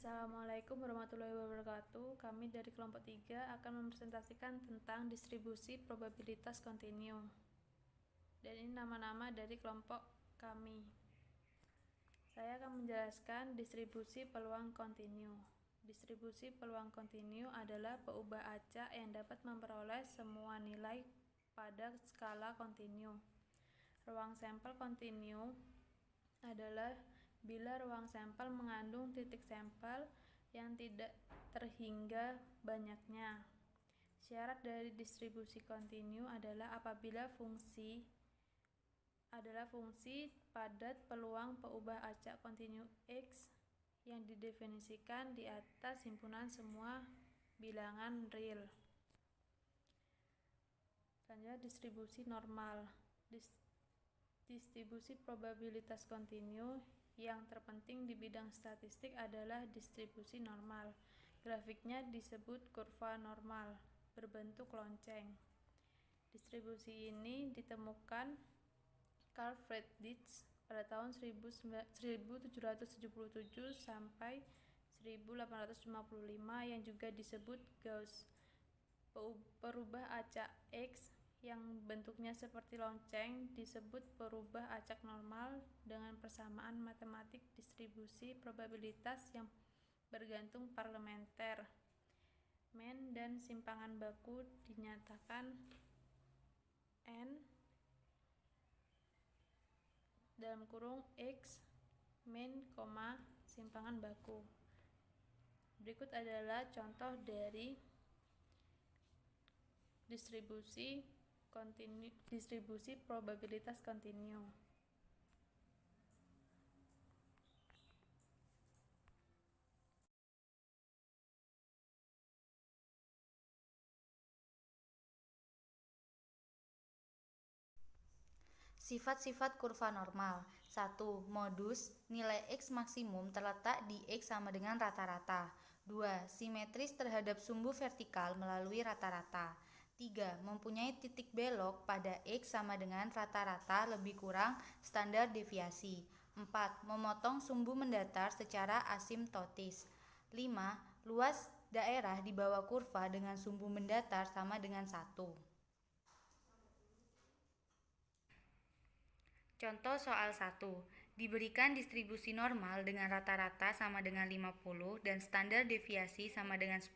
Assalamualaikum warahmatullahi wabarakatuh. Kami dari kelompok 3 akan mempresentasikan tentang distribusi probabilitas kontinu. Dan ini nama-nama dari kelompok kami. Saya akan menjelaskan distribusi peluang kontinu. Distribusi peluang kontinu adalah peubah acak yang dapat memperoleh semua nilai pada skala kontinu. Ruang sampel kontinu adalah bila ruang sampel mengandung titik sampel yang tidak terhingga banyaknya. Syarat dari distribusi kontinu adalah apabila fungsi adalah fungsi padat peluang peubah acak kontinu X yang didefinisikan di atas himpunan semua bilangan real. Selanjutnya distribusi normal. Distribusi probabilitas kontinu yang terpenting di bidang statistik adalah distribusi normal. Grafiknya disebut kurva normal, berbentuk lonceng. Distribusi ini ditemukan Carl Friedrich pada tahun 1777 sampai 1855 yang juga disebut Gauss. Perubah acak X yang bentuknya seperti lonceng disebut perubah acak normal dengan persamaan matematik distribusi probabilitas yang bergantung parlementer. Mean dan simpangan baku dinyatakan N dalam kurung X mean, simpangan baku. Berikut adalah contoh dari distribusi probabilitas kontinu. Sifat-sifat kurva normal. 1. Modus, nilai X maksimum terletak di X sama dengan rata-rata. 2. Simetris terhadap sumbu vertikal melalui rata-rata. 3. Mempunyai titik belok pada X sama dengan rata-rata lebih kurang standar deviasi. 4. Memotong sumbu mendatar secara asimptotis. 5. Luas daerah di bawah kurva dengan sumbu mendatar sama dengan 1. Contoh soal 1. Diberikan distribusi normal dengan rata-rata sama dengan 50 dan standar deviasi sama dengan 10.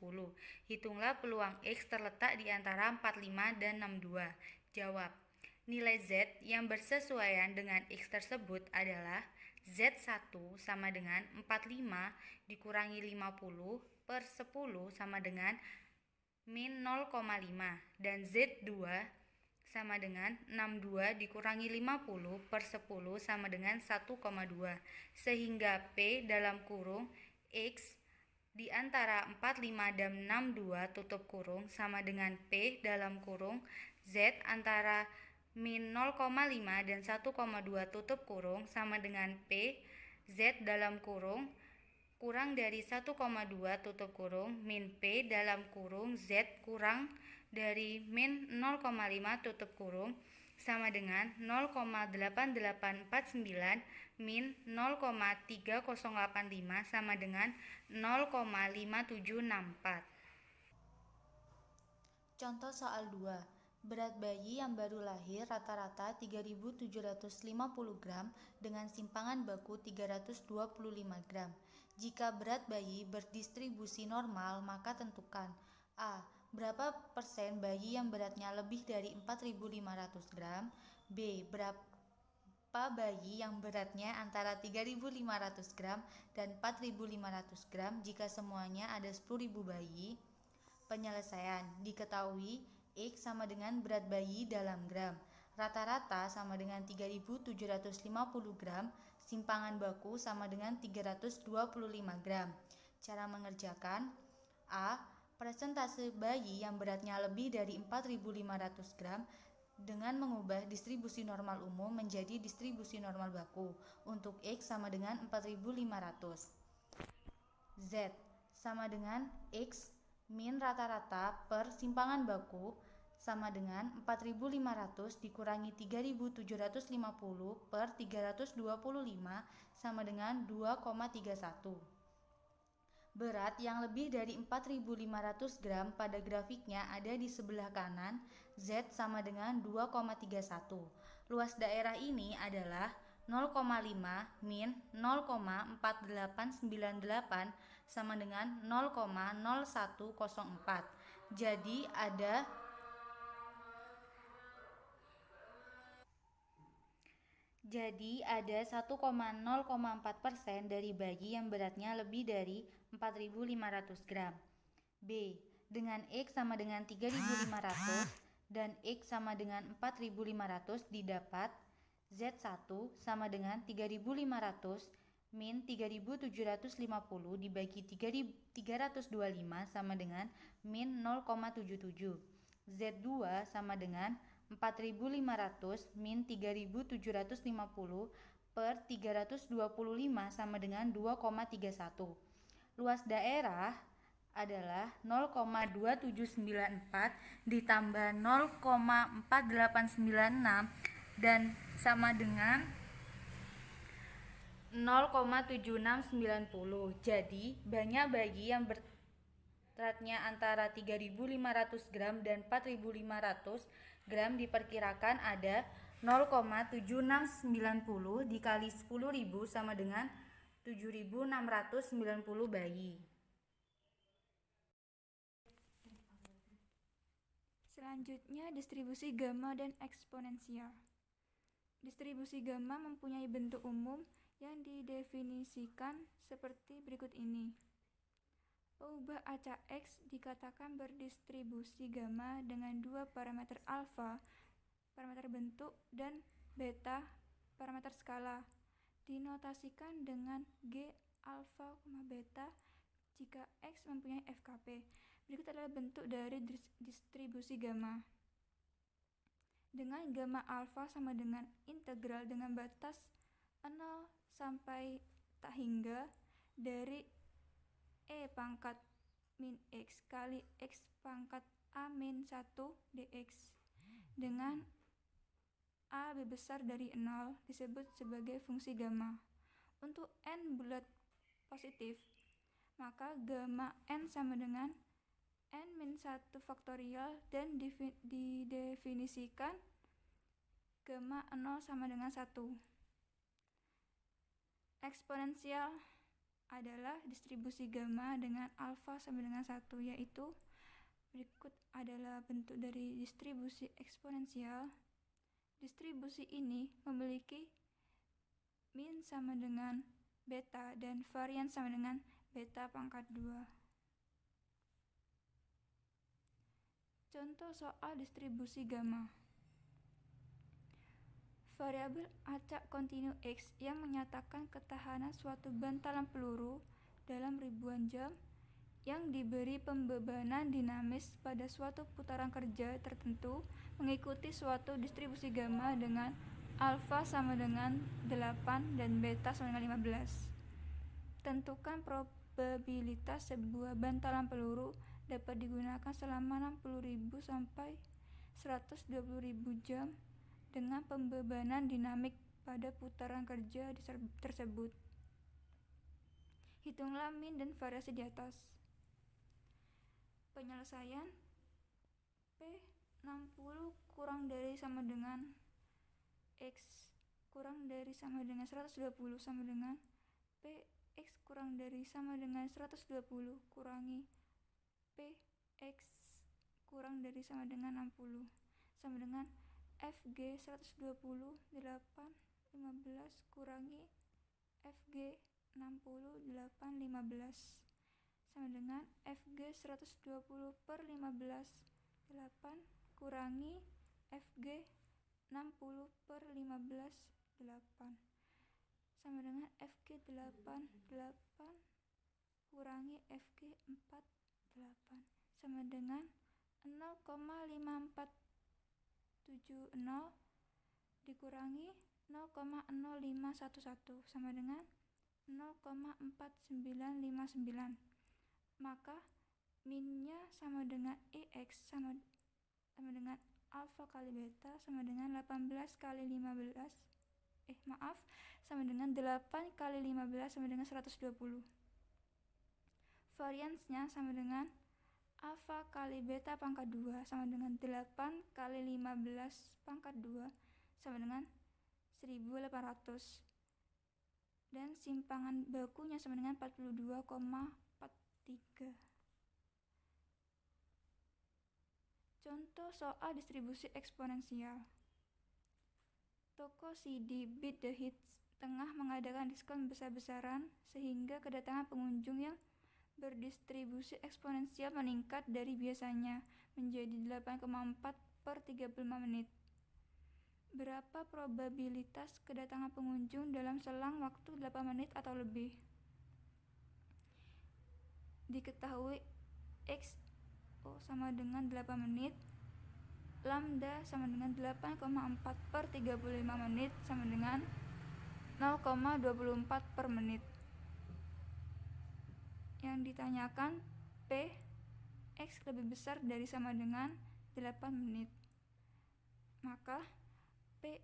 Hitunglah peluang X terletak di antara 45 dan 62. Jawab. Nilai Z yang bersesuaian dengan X tersebut adalah Z1 sama dengan 45 dikurangi 50 per 10 sama dengan min 0,5 dan Z2 sama dengan 62 dikurangi 50 per 10 sama dengan 1,2 sehingga P dalam kurung X di antara 45 dan 62 tutup kurung sama dengan P dalam kurung Z antara min 0,5 dan 1,2 tutup kurung sama dengan P Z dalam kurung kurang dari 1,2 tutup kurung min P dalam kurung Z kurang dari min 0,5 tutup kurung sama dengan 0,8849 min 0,3085 sama dengan 0,5764. Contoh soal 2. Berat bayi yang baru lahir rata-rata 3.750 gram dengan simpangan baku 325 gram. Jika berat bayi berdistribusi normal, maka tentukan A. Berapa persen bayi yang beratnya lebih dari 4.500 gram? B. Berapa bayi yang beratnya antara 3.500 gram dan 4.500 gram jika semuanya ada 10.000 bayi? Penyelesaian. Diketahui X sama dengan berat bayi dalam gram. Rata-rata sama dengan 3.750 gram, simpangan baku sama dengan 325 gram. Cara mengerjakan. A. Persentase bayi yang beratnya lebih dari 4.500 gram dengan mengubah distribusi normal umum menjadi distribusi normal baku untuk X sama dengan 4.500. Z sama dengan X min rata-rata per simpangan baku sama dengan 4.500 dikurangi 3.750 per 325 sama dengan 2,31. Berat yang lebih dari 4.500 gram pada grafiknya ada di sebelah kanan, Z sama dengan 2,31. Luas daerah ini adalah 0,5 min 0,4898 sama dengan 0,0104. Jadi ada 1,04% dari bayi yang beratnya lebih dari 4.500 gram. B. Dengan X sama dengan 3.500 dan X sama dengan 4.500 didapat Z1 sama dengan 3.500 min 3.750 dibagi 325 sama dengan min 0,77. Z2 sama dengan 4.500 min 3.750 per 325 sama dengan 2,31. Luas daerah adalah 0,2794 ditambah 0,4896 dan sama dengan 0,7690. Jadi, banyak bayi yang beratnya antara 3.500 gram dan 4.500 gram diperkirakan ada 0,7690 dikali 10.000 sama dengan 7.690 bayi. Selanjutnya, distribusi gamma dan eksponensial. Distribusi gamma mempunyai bentuk umum yang didefinisikan seperti berikut ini. Ubah acak X dikatakan berdistribusi gamma dengan dua parameter alfa, parameter bentuk, dan beta, parameter skala. Dinotasikan dengan G alfa, beta jika X mempunyai FKP. Berikut adalah bentuk dari distribusi gamma. Dengan gamma alfa sama dengan integral dengan batas 0 sampai tak hingga dari E pangkat min X kali X pangkat A min 1 dx dengan A lebih besar dari 0 disebut sebagai fungsi gamma. Untuk N bulat positif, maka gamma N sama dengan N min 1 faktorial dan didefinisikan gamma 0 sama dengan 1. Eksponensial adalah distribusi gamma dengan alfa sama dengan 1, yaitu berikut adalah bentuk dari distribusi eksponensial. Distribusi ini memiliki min sama dengan beta dan varian sama dengan beta pangkat 2. Contoh soal distribusi gamma. Variabel acak kontinu X yang menyatakan ketahanan suatu bantalan peluru dalam ribuan jam yang diberi pembebanan dinamis pada suatu putaran kerja tertentu mengikuti suatu distribusi gamma dengan alfa sama dengan 8 dan beta sama dengan 15. Tentukan probabilitas sebuah bantalan peluru dapat digunakan selama 60.000 sampai 120.000 jam dengan pembebanan dinamik pada putaran kerja tersebut. Hitunglah min dan variasi di atas. Penyelesaian P60 kurang dari sama dengan X kurang dari sama dengan 120 sama dengan Px kurang dari sama dengan 120 kurangi Px kurang dari sama dengan 60 sama dengan Fg 120 8 15 kurangi Fg 60 8 15 sama dengan Fg 120 per 15 8 kurangi Fg 60 per 15 8 sama dengan Fg 8 8 kurangi Fg 4 8 sama dengan 0,5470 dikurangi 0,0511 sama dengan 0,4959. Maka minnya sama dengan EX sama dengan alfa kali beta sama dengan 18 kali 15 sama dengan 8 kali 15 sama dengan 120. variansnya sama dengan alfa kali beta pangkat 2 sama dengan 8 kali 15 pangkat 2 sama dengan 1800. Dan simpangan bakunya sama dengan 42,43. Contoh soal distribusi eksponensial. Toko CD Beat the Hits tengah mengadakan diskon besar-besaran sehingga kedatangan pengunjung yang berdistribusi eksponensial meningkat dari biasanya menjadi 8,4 per 35 menit. Berapa probabilitas kedatangan pengunjung dalam selang waktu 8 menit atau lebih? Diketahui X sama dengan 8 menit, lambda sama dengan 8,4 per 35 menit sama dengan 0,24 per menit. Yang ditanyakan P, X lebih besar dari sama dengan 8 menit. Maka P,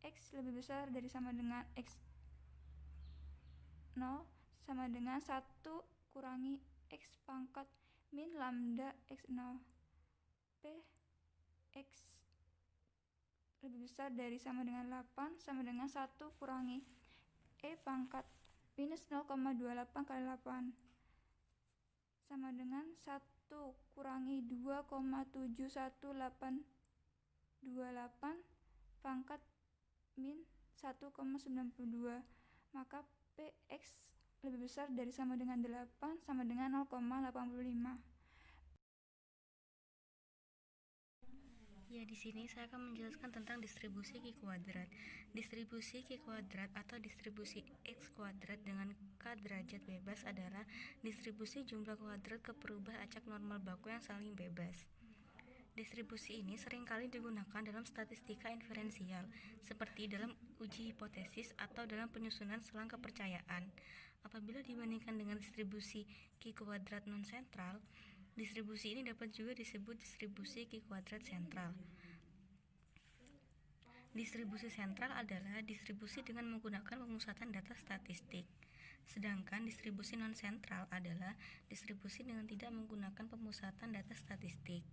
X lebih besar dari sama dengan X0 sama dengan 1 kurangi X pangkat min lambda X0. P, X lebih besar dari sama dengan 8 sama dengan 1 kurangi E pangkat minus 0,28 kali 8 sama dengan 1 kurangi 2,71828 pangkat min 1,92. Maka PX lebih besar dari sama dengan 8 sama dengan 0,85. Ya, di sini saya akan menjelaskan tentang distribusi Q kuadrat. Distribusi Q kuadrat atau distribusi X kuadrat dengan K derajat bebas adalah distribusi jumlah kuadrat ke perubah acak normal baku yang saling bebas. Distribusi ini seringkali digunakan dalam statistika inferensial, seperti dalam uji hipotesis atau dalam penyusunan selang kepercayaan. Apabila dibandingkan dengan distribusi Q kuadrat non-sentral, distribusi ini dapat juga disebut distribusi Q kuadrat sentral. Distribusi sentral adalah distribusi dengan menggunakan pemusatan data statistik. Sedangkan distribusi non-sentral adalah distribusi dengan tidak menggunakan pemusatan data statistik.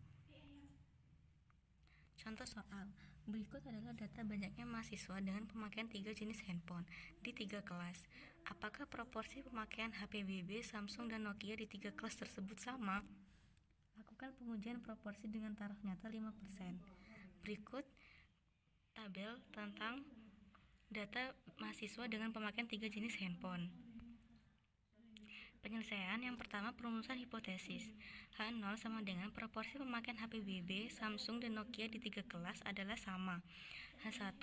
Contoh soal. Berikut adalah data banyaknya mahasiswa dengan pemakaian 3 jenis handphone di 3 kelas. Apakah proporsi pemakaian HP BB, Samsung, dan Nokia di 3 kelas tersebut sama? Lakukan pengujian proporsi dengan taraf nyata 5%. Berikut tabel tentang data mahasiswa dengan pemakaian 3 jenis handphone. Penyelesaian yang pertama, perumusan hipotesis. H0 sama dengan proporsi pemakaian HP BB, Samsung, dan Nokia di 3 kelas adalah sama. H1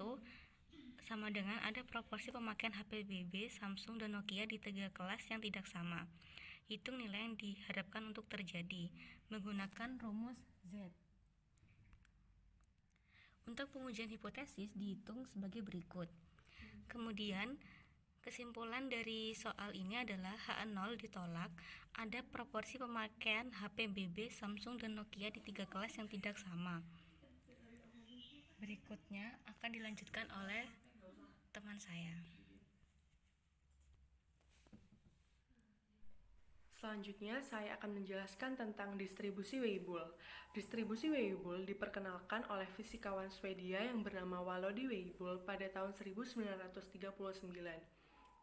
sama dengan ada proporsi pemakaian HP BB, Samsung, dan Nokia di 3 kelas yang tidak sama. Hitung nilai yang diharapkan untuk terjadi menggunakan rumus Z. Untuk pengujian hipotesis dihitung sebagai berikut. Kemudian kesimpulan dari soal ini adalah H0 ditolak, ada proporsi pemakaian HP BB, Samsung, dan Nokia di 3 kelas yang tidak sama. Berikutnya akan dilanjutkan oleh teman saya. Selanjutnya, saya akan menjelaskan tentang distribusi Weibull. Distribusi Weibull diperkenalkan oleh fisikawan Swedia yang bernama Walody Weibull pada tahun 1939.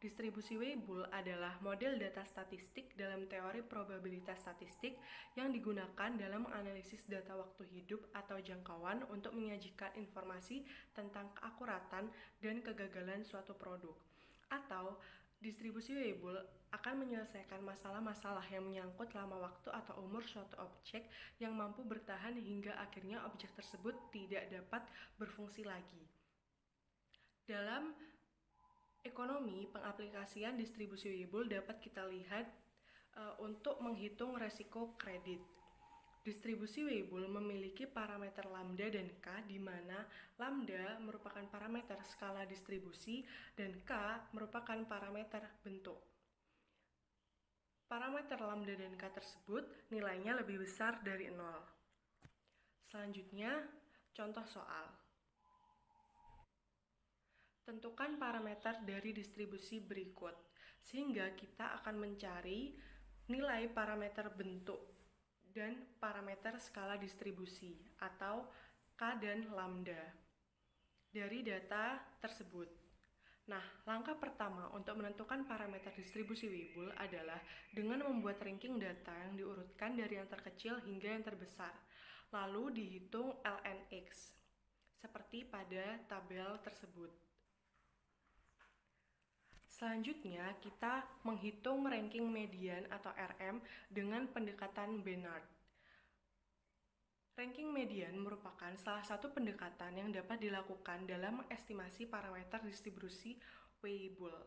Distribusi Weibull adalah model data statistik dalam teori probabilitas statistik yang digunakan dalam menganalisis data waktu hidup atau jangkauan untuk menyajikan informasi tentang keakuratan dan kegagalan suatu produk. Atau distribusi Weibull akan menyelesaikan masalah-masalah yang menyangkut lama waktu atau umur suatu objek yang mampu bertahan hingga akhirnya objek tersebut tidak dapat berfungsi lagi. Dalam ekonomi, pengaplikasian distribusi Weibull dapat kita lihat untuk menghitung resiko kredit. Distribusi Weibull memiliki parameter lambda dan K, di mana lambda merupakan parameter skala distribusi dan K merupakan parameter bentuk. Parameter lambda dan K tersebut nilainya lebih besar dari 0. Selanjutnya, contoh soal. Tentukan parameter dari distribusi berikut, sehingga kita akan mencari nilai parameter bentuk dan parameter skala distribusi atau K dan lambda dari data tersebut. Nah, langkah pertama untuk menentukan parameter distribusi Weibull adalah dengan membuat ranking data yang diurutkan dari yang terkecil hingga yang terbesar, lalu dihitung lnx, seperti pada tabel tersebut. Selanjutnya, kita menghitung ranking median atau RM dengan pendekatan Bénard. Ranking median merupakan salah satu pendekatan yang dapat dilakukan dalam mengestimasi parameter distribusi Weibull.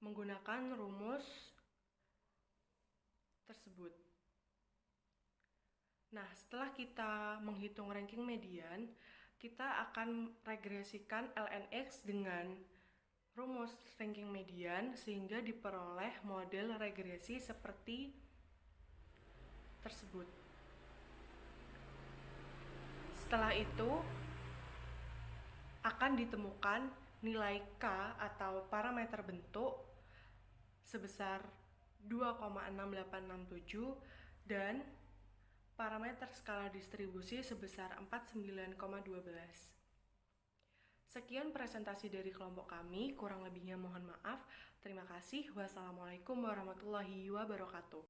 Menggunakan rumus tersebut. Nah, setelah kita menghitung ranking median, kita akan regresikan lnx dengan rumus ranking median sehingga diperoleh model regresi seperti tersebut. Setelah itu akan ditemukan nilai K atau parameter bentuk sebesar 2,6867 dan parameter skala distribusi sebesar 49,12. Sekian presentasi dari kelompok kami, kurang lebihnya mohon maaf. Terima kasih. Wassalamualaikum warahmatullahi wabarakatuh.